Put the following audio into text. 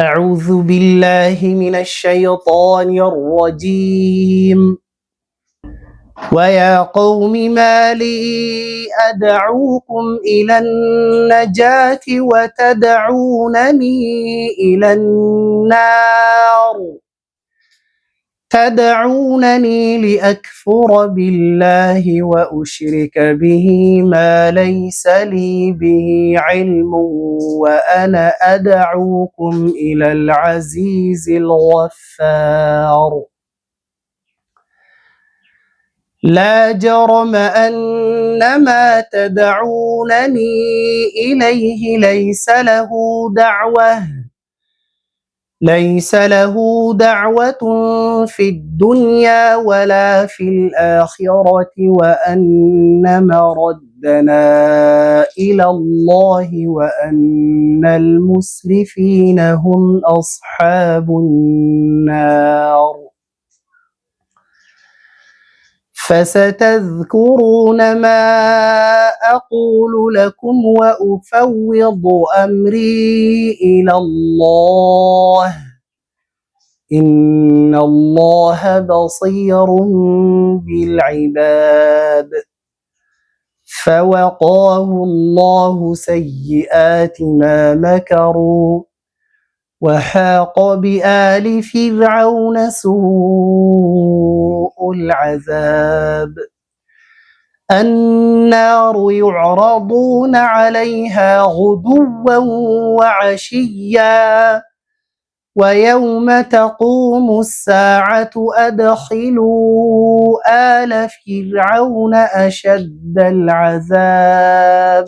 أعوذ بالله من الشيطان الرجيم. ويا قوم ما لي أدعوكم إلى النجاة وتدعونني إلى النار تدعونني لأكفر بالله وأشرك به ما ليس لي به علم وأنا أدعوكم إلى العزيز الغفار. لا جرم أن ما تدعونني إليه ليس له دعوة في الدنيا ولا في الآخرة وأن مردنا إلى الله وأن المسرفين هم أصحاب النار. فستذكرون ما أقول لكم وأفوض أمري إلى الله إن الله بصير بالعباد. فوقاه الله سيئات ما مكروا وحاق بآل فرعون سوء العذاب. النار يعرضون عليها غدوا وعشيا ويوم تقوم الساعة أدخلوا آل فرعون أشد العذاب.